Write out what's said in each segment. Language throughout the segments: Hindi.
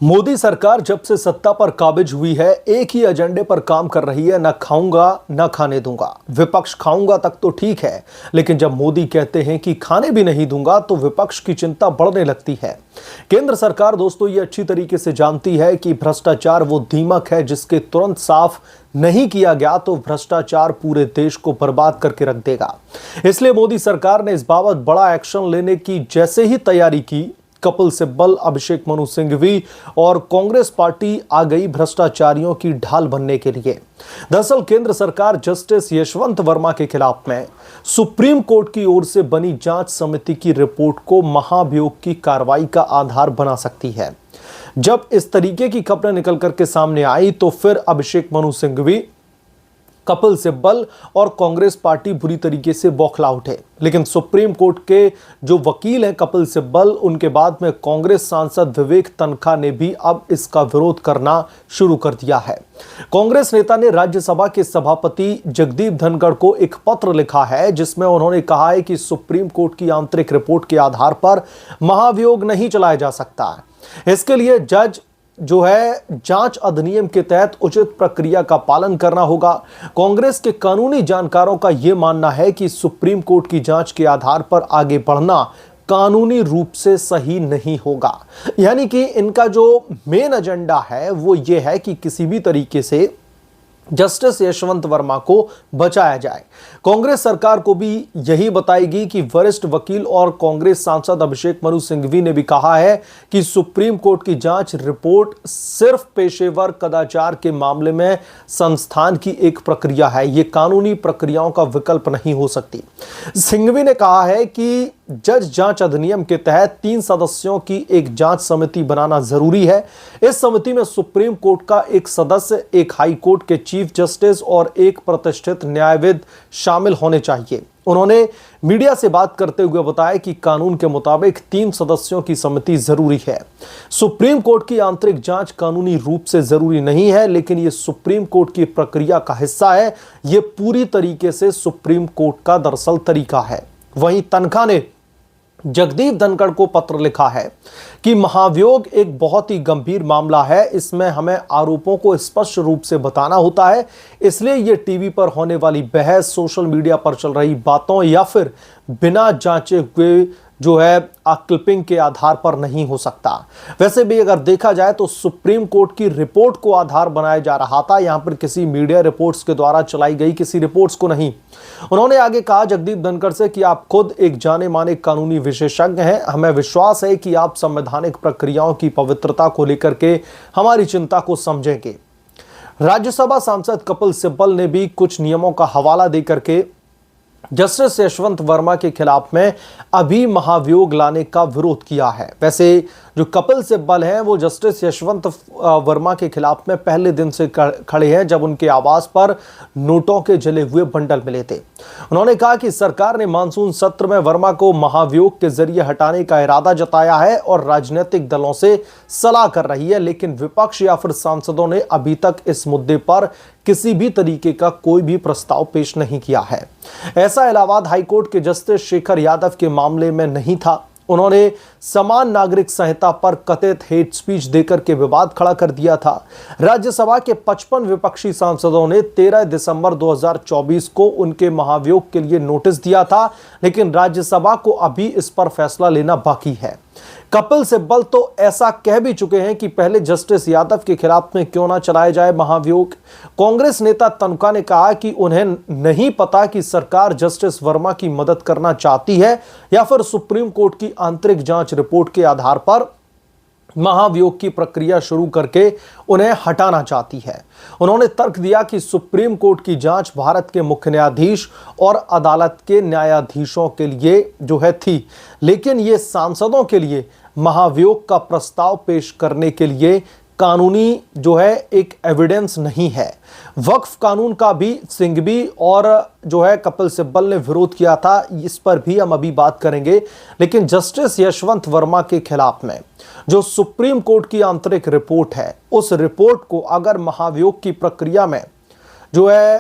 मोदी सरकार जब से सत्ता पर काबिज हुई है, एक ही एजेंडे पर काम कर रही है, न खाऊंगा न खाने दूंगा। विपक्ष खाऊंगा तक तो ठीक है, लेकिन जब मोदी कहते हैं कि खाने भी नहीं दूंगा तो विपक्ष की चिंता बढ़ने लगती है। केंद्र सरकार दोस्तों ये अच्छी तरीके से जानती है कि भ्रष्टाचार वो दीमक है जिसके तुरंत साफ नहीं किया गया तो भ्रष्टाचार पूरे देश को बर्बाद करके रख देगा। इसलिए मोदी सरकार ने इस बाबत बड़ा एक्शन लेने की जैसे ही तैयारी की, कपिल सिब्बल, अभिषेक मनु सिंघवी और कांग्रेस पार्टी आ गई भ्रष्टाचारियों की ढाल बनने के लिए। दरअसल केंद्र सरकार जस्टिस यशवंत वर्मा के खिलाफ में सुप्रीम कोर्ट की ओर से बनी जांच समिति की रिपोर्ट को महाभियोग की कार्रवाई का आधार बना सकती है। जब इस तरीके की खबरें निकल करके सामने आई तो फिर अभिषेक मनु सिंघवी, कपिल सिब्बल और कांग्रेस पार्टी बुरी तरीके से बौखला उठे। लेकिन सुप्रीम कोर्ट के जो वकील हैं कपिल सिब्बल, उनके बाद में कांग्रेस सांसद विवेक तन्खा ने भी अब इसका विरोध करना शुरू कर दिया है। कांग्रेस नेता ने राज्यसभा के सभापति जगदीप धनखड़ को एक पत्र लिखा है जिसमें उन्होंने कहा है कि सुप्रीम कोर्ट की आंतरिक रिपोर्ट के आधार पर महाभियोग नहीं चलाया जा सकता। इसके लिए जज जो है जांच अधिनियम के तहत उचित प्रक्रिया का पालन करना होगा। कांग्रेस के कानूनी जानकारों का यह मानना है कि सुप्रीम कोर्ट की जांच के आधार पर आगे बढ़ना कानूनी रूप से सही नहीं होगा। यानी कि इनका जो मेन एजेंडा है वो ये है कि किसी भी तरीके से जस्टिस यशवंत वर्मा को बचाया जाए। कांग्रेस सरकार को भी यही बताएगी कि वरिष्ठ वकील और कांग्रेस सांसद अभिषेक मनु सिंघवी ने भी कहा है कि सुप्रीम कोर्ट की जांच रिपोर्ट सिर्फ पेशेवर कदाचार के मामले में संस्थान की एक प्रक्रिया है, यह कानूनी प्रक्रियाओं का विकल्प नहीं हो सकती। सिंघवी ने कहा है कि जज जांच अधिनियम के तहत 3 सदस्यों की एक जांच समिति बनाना जरूरी है। इस समिति में सुप्रीम कोर्ट का एक सदस्य, एक हाई कोर्ट के चीफ जस्टिस और एक प्रतिष्ठित न्यायविद शामिल होने चाहिए। उन्होंने मीडिया से बात करते हुए बताया कि कानून के मुताबिक 3 सदस्यों की समिति जरूरी है। सुप्रीम कोर्ट की आंतरिक जांच कानूनी रूप से जरूरी नहीं है, लेकिन यह सुप्रीम कोर्ट की प्रक्रिया का हिस्सा है। यह पूरी तरीके से सुप्रीम कोर्ट का दरअसल तरीका है। वहीं तन्खा ने जगदीप धनखड़ को पत्र लिखा है कि महाभियोग एक बहुत ही गंभीर मामला है, इसमें हमें आरोपों को स्पष्ट रूप से बताना होता है। इसलिए यह टीवी पर होने वाली बहस, सोशल मीडिया पर चल रही बातों या फिर बिना जांचे हुए जो है क्लिपिंग के आधार पर नहीं हो सकता। वैसे भी अगर देखा जाए तो सुप्रीम कोर्ट की रिपोर्ट को आधार बनाया जा रहा था, यहां पर किसी मीडिया रिपोर्ट्स के द्वारा चलाई गई किसी रिपोर्ट्स को नहीं। उन्होंने आगे कहा जगदीप धनखड़ से कि आप खुद एक जाने माने कानूनी विशेषज्ञ हैं, हमें विश्वास है कि आप संवैधानिक प्रक्रियाओं की पवित्रता को लेकर के हमारी चिंता को समझेंगे। राज्यसभा सांसद कपिल सिब्बल ने भी कुछ नियमों का हवाला देकर के जस्टिस यशवंत वर्मा के खिलाफ में अभी महाभियोग लाने का विरोध किया है। वैसे जो कपिल सिब्बल हैं वो जस्टिस यशवंत वर्मा के खिलाफ में पहले दिन से खड़े हैं जब उनके आवास पर नोटों के जले हुए बंडल मिले थे। उन्होंने कहा कि सरकार ने मानसून सत्र में वर्मा को महाभियोग के जरिए हटाने का इरादा जताया है और राजनीतिक दलों से सलाह कर रही है, लेकिन विपक्ष या फिर सांसदों ने अभी तक इस मुद्दे पर किसी भी तरीके का कोई भी प्रस्ताव पेश नहीं किया है। ऐसा इलाहाबाद हाईकोर्ट के जस्टिस शेखर यादव के मामले में नहीं था। उन्होंने समान नागरिक संहिता पर कथित हेट स्पीच देकर के विवाद खड़ा कर दिया था। राज्यसभा के 55 विपक्षी सांसदों ने 13 दिसंबर 2024 को उनके महाभियोग के लिए नोटिस दिया था, लेकिन राज्यसभा को अभी इस पर फैसला लेना बाकी है। कपिल सिब्बल तो ऐसा कह भी चुके हैं कि पहले जस्टिस यादव के खिलाफ में क्यों ना चलाया जाए महाभियोग। कांग्रेस नेता तन्खा ने कहा कि उन्हें नहीं पता कि सरकार जस्टिस वर्मा की मदद करना चाहती है या फिर सुप्रीम कोर्ट की आंतरिक जांच रिपोर्ट के आधार पर महाभियोग की प्रक्रिया शुरू करके उन्हें हटाना चाहती है। उन्होंने तर्क दिया कि सुप्रीम कोर्ट की जांच भारत के मुख्य न्यायाधीश और अदालत के न्यायाधीशों के लिए जो है थी, लेकिन ये सांसदों के लिए महाभियोग का प्रस्ताव पेश करने के लिए कानूनी जो है एक एविडेंस नहीं है। वक्फ कानून का भी सिंघवी और जो है कपिल सिब्बल ने विरोध किया था, इस पर भी हम अभी बात करेंगे। लेकिन जस्टिस यशवंत वर्मा के खिलाफ में जो सुप्रीम कोर्ट की आंतरिक रिपोर्ट है, उस रिपोर्ट को अगर महाभियोग की प्रक्रिया में जो है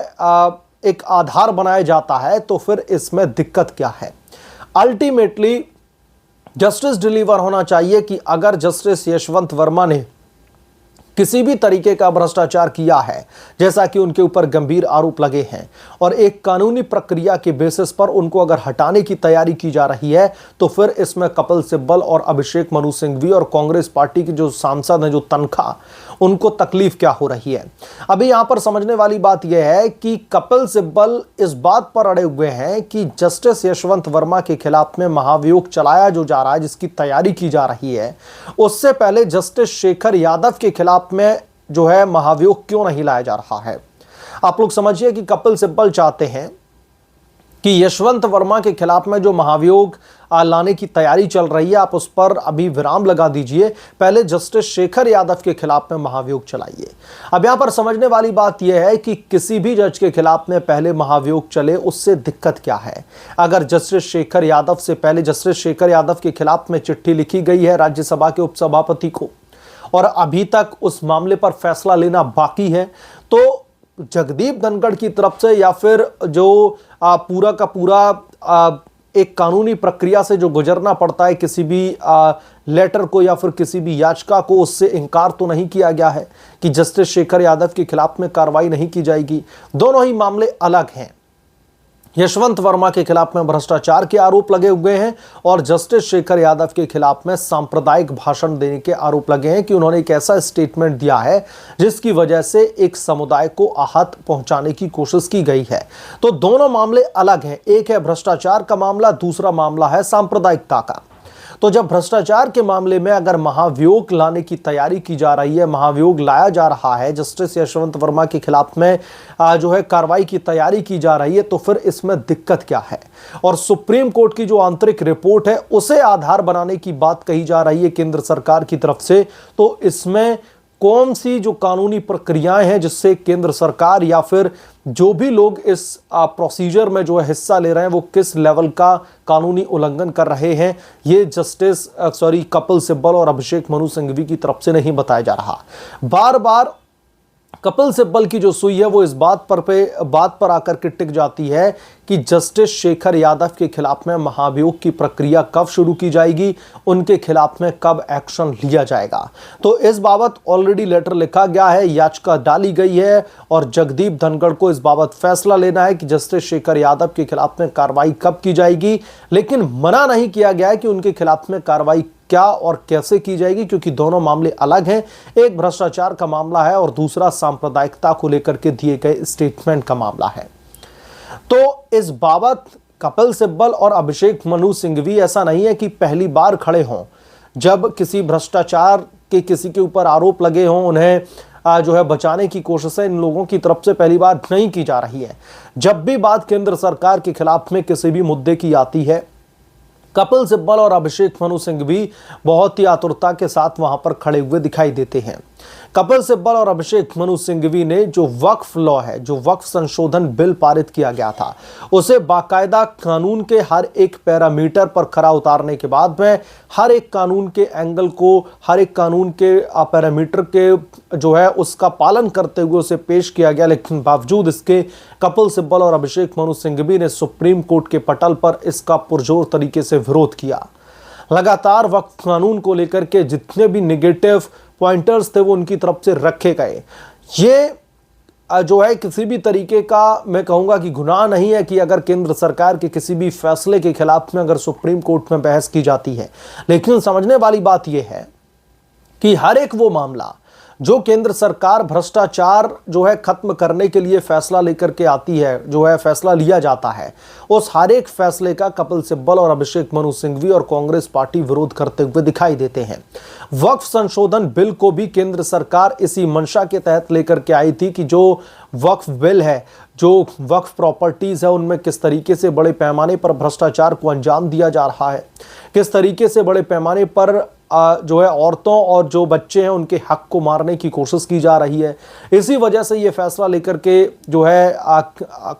एक आधार बनाया जाता है तो फिर इसमें दिक्कत क्या है। अल्टीमेटली जस्टिस डिलीवर होना चाहिए कि अगर जस्टिस यशवंत वर्मा ने किसी भी तरीके का भ्रष्टाचार किया है, जैसा कि उनके ऊपर गंभीर आरोप लगे हैं, और एक कानूनी प्रक्रिया के बेसिस पर उनको अगर हटाने की तैयारी की जा रही है, तो फिर इसमें कपिल सिब्बल और अभिषेक मनु सिंघवी और कांग्रेस पार्टी के जो सांसद हैं, जो तनख्वाह, उनको तकलीफ क्या हो रही है। अभी यहां पर समझने वाली बात यह है कि कपिल सिब्बल इस बात पर अड़े हुए हैं कि जस्टिस यशवंत वर्मा के खिलाफ में महाभियोग चलाया जो जा रहा है, जिसकी तैयारी की जा रही है, उससे पहले जस्टिस शेखर यादव के खिलाफ में जो है महाभियोग क्यों नहीं लाया जा रहा है। आप लोग समझिए कि कपिल सिब्बल चाहते हैं कि यशवंत वर्मा के खिलाफ में जो महाभियोग लाने की तैयारी चल रही है, आप उस पर अभी विराम लगा दीजिए, पहले जस्टिस शेखर यादव के खिलाफ में महाभियोग चलाइए। अब यहां पर समझने वाली बात यह है कि किसी भी जज के खिलाफ में पहले महाभियोग चले, उससे दिक्कत क्या है। अगर जस्टिस शेखर यादव से पहले जस्टिस शेखर यादव के खिलाफ में चिट्ठी लिखी गई है राज्यसभा के उपसभापति को, और अभी तक उस मामले पर फैसला लेना बाकी है, तो जगदीप धनखड़ की तरफ से या फिर जो पूरा का पूरा एक कानूनी प्रक्रिया से जो गुजरना पड़ता है किसी भी लेटर को या फिर किसी भी याचिका को, उससे इनकार तो नहीं किया गया है कि जस्टिस शेखर यादव के खिलाफ में कार्रवाई नहीं की जाएगी। दोनों ही मामले अलग हैं। यशवंत वर्मा के खिलाफ में भ्रष्टाचार के आरोप लगे हुए हैं और जस्टिस शेखर यादव के खिलाफ में सांप्रदायिक भाषण देने के आरोप लगे हैं कि उन्होंने एक ऐसा स्टेटमेंट दिया है जिसकी वजह से एक समुदाय को आहत पहुंचाने की कोशिश की गई है। तो दोनों मामले अलग हैं, एक है भ्रष्टाचार का मामला, दूसरा मामला है सांप्रदायिकता का। तो जब भ्रष्टाचार के मामले में अगर महाभियोग लाने की तैयारी की जा रही है, महाभियोग लाया जा रहा है, जस्टिस यशवंत वर्मा के खिलाफ में जो है कार्रवाई की तैयारी की जा रही है, तो फिर इसमें दिक्कत क्या है। और सुप्रीम कोर्ट की जो आंतरिक रिपोर्ट है उसे आधार बनाने की बात कही जा रही है केंद्र सरकार की तरफ से, तो इसमें कौन सी जो कानूनी प्रक्रियाएं हैं जिससे केंद्र सरकार या फिर जो भी लोग इस प्रोसीजर में जो है हिस्सा ले रहे हैं वो किस लेवल का कानूनी उल्लंघन कर रहे हैं, ये जस्टिस कपिल सिब्बल और अभिषेक मनु सिंघवी की तरफ से नहीं बताया जा रहा। बार बार कपिल सिब्बल की जो सुई है वो इस बात पर आकर के टिक जाती है कि जस्टिस शेखर यादव के खिलाफ में महाभियोग की प्रक्रिया कब शुरू की जाएगी, उनके खिलाफ में कब एक्शन लिया जाएगा। तो इस बाबत ऑलरेडी लेटर लिखा गया है, याचिका डाली गई है और जगदीप धनखड़ को इस बाबत फैसला लेना है कि जस्टिस शेखर यादव के खिलाफ में कार्रवाई कब की जाएगी, लेकिन मना नहीं किया गया है कि उनके खिलाफ में कार्रवाई क्या और कैसे की जाएगी, क्योंकि दोनों मामले अलग हैं। एक भ्रष्टाचार का मामला है और दूसरा सांप्रदायिकता को लेकर के दिए गए स्टेटमेंट का मामला है। तो इस बाबत कपिल सिब्बल और अभिषेक मनु सिंघवी ऐसा नहीं है कि पहली बार खड़े हों। जब किसी भ्रष्टाचार के किसी के ऊपर आरोप लगे हों, उन्हें जो है बचाने की कोशिशें इन लोगों की तरफ से पहली बार नहीं की जा रही है। जब भी बात केंद्र सरकार के खिलाफ में किसी भी मुद्दे की आती है, कपिल सिब्बल और अभिषेक मनु सिंघवी बहुत ही आतुरता के साथ वहां पर खड़े हुए दिखाई देते हैं। कपिल सिब्बल और अभिषेक मनु सिंघवी ने जो वक्फ लॉ है, जो वक्फ संशोधन बिल पारित किया गया था, उसे बाकायदा कानून के हर एक पैरामीटर पर खरा उतारने के बाद में हर एक कानून के एंगल को, हर एक कानून के पैरामीटर के जो है उसका पालन करते हुए उसे पेश किया गया। लेकिन बावजूद इसके कपिल सिब्बल और अभिषेक मनु सिंघवी ने सुप्रीम कोर्ट के पटल पर इसका पुरजोर तरीके से विरोध किया। लगातार वक्फ कानून को लेकर के जितने भी नेगेटिव पॉइंटर्स थे वो उनकी तरफ से रखे गए। ये जो है किसी भी तरीके का मैं कहूंगा कि गुनाह नहीं है कि अगर केंद्र सरकार के किसी भी फैसले के खिलाफ में अगर सुप्रीम कोर्ट में बहस की जाती है, लेकिन समझने वाली बात यह है कि हर एक वो मामला जो केंद्र सरकार भ्रष्टाचार जो है खत्म करने के लिए फैसला लेकर के आती है, जो है फैसला लिया जाता है, उस हर एक फैसले का कपिल सिब्बल और अभिषेक मनु सिंघवी और कांग्रेस पार्टी विरोध करते हुए दिखाई देते हैं। वक्फ संशोधन बिल को भी केंद्र सरकार इसी मंशा के तहत लेकर के आई थी कि जो वक्फ बिल है, जो वक्फ प्रॉपर्टीज है, उनमें किस तरीके से बड़े पैमाने पर भ्रष्टाचार को अंजाम दिया जा रहा है, किस तरीके से बड़े पैमाने पर जो है औरतों और जो बच्चे हैं उनके हक को मारने की कोशिश की जा रही है। इसी वजह से ये फैसला लेकर के जो है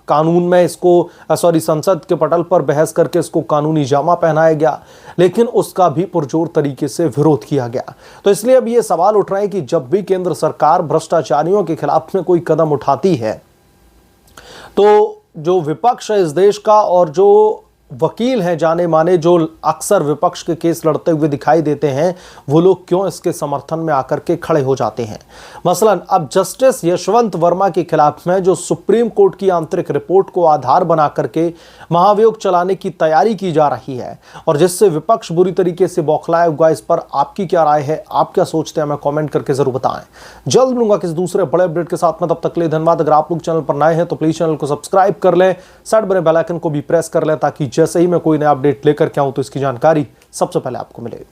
कानून में इसको संसद के पटल पर बहस करके इसको कानूनी जामा पहनाया गया, लेकिन उसका भी पुरजोर तरीके से विरोध किया गया। तो इसलिए अब ये सवाल उठ रहे हैं कि जब भी केंद्र सरकार भ्रष्टाचारियों के खिलाफ में कोई कदम उठाती है, तो जो विपक्ष है इस देश का और जो वकील हैं जाने माने, जो अक्सर विपक्ष के केस लड़ते हुए दिखाई देते हैं, वो लोग क्यों इसके समर्थन में आकर के खड़े हो जाते हैं। मसलन अब जस्टिस यशवंत वर्मा के खिलाफ में जो सुप्रीम कोर्ट की आंतरिक रिपोर्ट को आधार बना करके महाभियोग चलाने की तैयारी की जा रही है और जिससे विपक्ष बुरी तरीके से बौखलाया हुआ, इस पर आपकी क्या राय है, आप क्या सोचते हैं, हमें कमेंट करके जरूर बताएं। जल्द मिलूंगा किसी दूसरे बड़े अपडेट के साथ में, तब तक के लिए धन्यवाद। अगर आप लोग चैनल पर नए हैं तो प्लीज चैनल को सब्सक्राइब कर लें, साइड बने बेल आइकन को भी प्रेस कर लें ताकि जैसे ही मैं कोई नया अपडेट लेकर के आऊं तो इसकी जानकारी सबसे पहले आपको मिले।